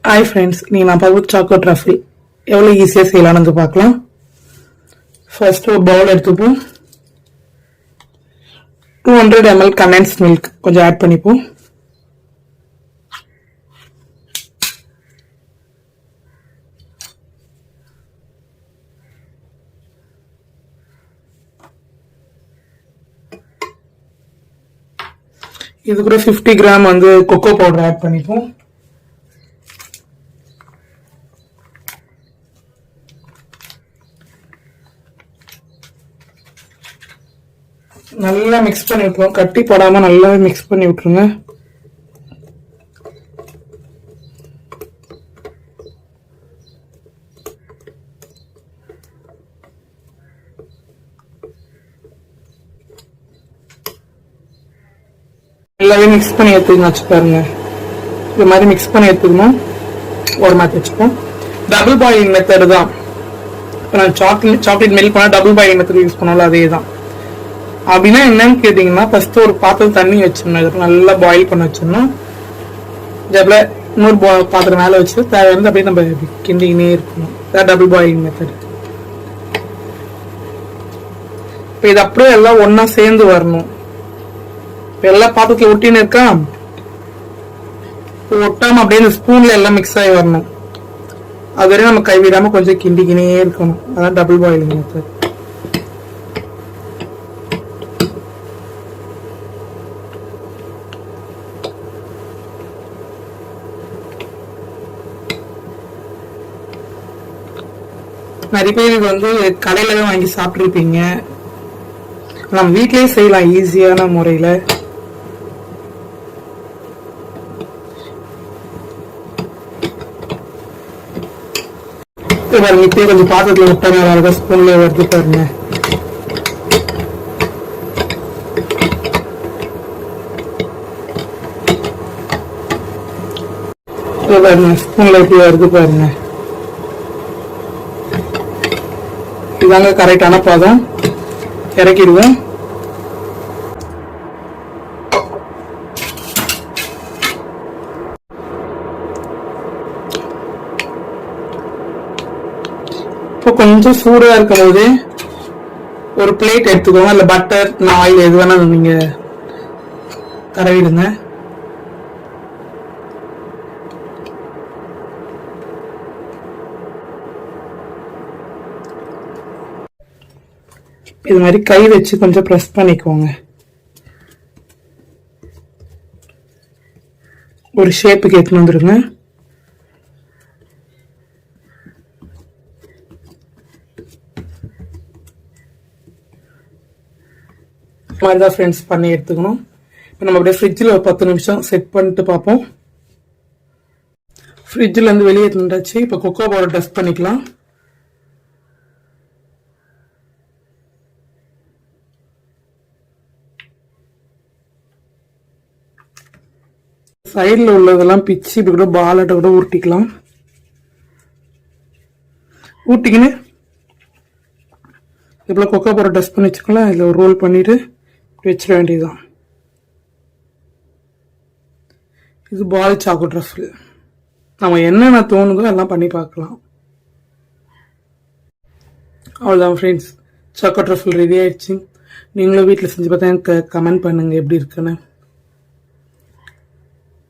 Hi friends, நீங்கள் நான் பார்க்க சாக்லேட் ரஃபில் எவ்வளோ ஈஸியாக செய்யலாம்னு பார்க்கலாம். ஃபர்ஸ்ட் ஒரு பவுல் எடுத்துப்போம். 200 ml கண்டென்ஸ்ட் மில்க் கொஞ்சம் ஆட் பண்ணிப்போம். இது கூட 50 கிராம் கொக்கோ பவுடர் ஆட் பண்ணிப்போம். நல்லா மிக்ஸ் பண்ணி விட்டுருவோம். கட்டி போடாம நல்லா மிக்ஸ் பண்ணி விட்டுருங்க. எல்லாமே மிக்ஸ் பண்ணி எடுத்துக்கணும். வச்சு பாருங்க, இது மாதிரி மிக்ஸ் பண்ணி எடுத்துக்கணும். ஒரு மாதிரி வச்சுப்போம். டபுள் பாயிலிங் மெத்தட் தான். இப்போ நான் சாக்லேட் மில்க் பண்ணால் டபுள் பாயிலிங் மெத்தட் யூஸ் பண்ணாலும் அதே தான். அப்படின்னா என்னன்னு கேட்டீங்கன்னா, ஃபர்ஸ்ட் ஒரு பாத்திரம் தண்ணி வச்சிடணும். இதுக்கு நல்லா பாயில் பண்ண வச்சிடணும். ஜப்ல இன்னொரு பாத்திரம் மேலே வச்சு தேவையானது அப்படியே நம்ம கிண்டிக்கினே இருக்கணும். Double boiling method. இப்போ இது அப்படியே எல்லாம் ஒன்னா சேர்ந்து வரணும். இப்போ எல்லா பாத்திரத்துல ஒட்டின்னு இருக்கா, ஒட்டாம அப்படியே இந்த ஸ்பூன்ல எல்லாம் மிக்ஸ் ஆகி வரணும். அது வரையும் நம்ம கைவிடாம கொஞ்சம் கிண்டிக்கினே இருக்கணும். அதான் டபுள் பாயிலிங் மெத்தட். நிறைய பேர் கடையில தான் வாங்கி சாப்பிட்டுருப்பீங்க. நம்ம வீட்லயே செய்யலாம் ஈஸியான முறையில. இப்பயே கொஞ்சம் பாத்திரத்துல விட்டாங்க, ஸ்பூன்ல வருது பாருங்க. ஸ்பூன்ல எப்படி வருது பாருங்க. இதாங்க கரெக்டான பாதம். இறக்கிடுவோம். இப்போ கொஞ்சம் சூடா இருக்கும் போது ஒரு பிளேட் எடுத்துக்கோங்க. இல்ல பட்டர், ஆயில் எது வேணாலும் நீங்க தடவிடுங்க. இது மாதிரி கை வச்சு கொஞ்சம் பிரஸ் பண்ணிக்கோங்க. ஒரு ஷேப்புக்கு எடுத்துன்னு வந்துருங்க. மாதிரிதான் ஃப்ரெண்ட்ஸ் பண்ணி எடுத்துக்கணும். இப்போ நம்ம அப்படியே ஃப்ரிட்ஜில் ஒரு 10 நிமிஷம் செட் பண்ணிட்டு பார்ப்போம். ஃப்ரிட்ஜில் இருந்து வெளியே எடுத்துட்டாச்சு. இப்போ கொக்கோ பவுடர் டஸ்ட் பண்ணிக்கலாம். சைடில் உள்ளதெல்லாம் பிச்சு இப்படி கூட பாலாட்ட கூட உருட்டிக்கலாம். ஊட்டிக்கின்னு இவ்வளோ கொக்கோ பவுடர் டஸ்ட் பண்ணி வச்சுக்கலாம். இதில் ஒரு ரோல் பண்ணிட்டு வச்சிட வேண்டியதுதான். இது பால் சாக்லேட் ரஃபில். நம்ம என்னென்ன தோணுதோ எல்லாம் பண்ணி பார்க்கலாம். அவ்வளோதான் ஃப்ரெண்ட்ஸ், சாக்லேட் ரஃபில் ரெடி ஆயிடுச்சு. நீங்களும் வீட்டில் செஞ்சு பார்த்தா எனக்கு கமெண்ட் பண்ணுங்க எப்படி இருக்குன்னு.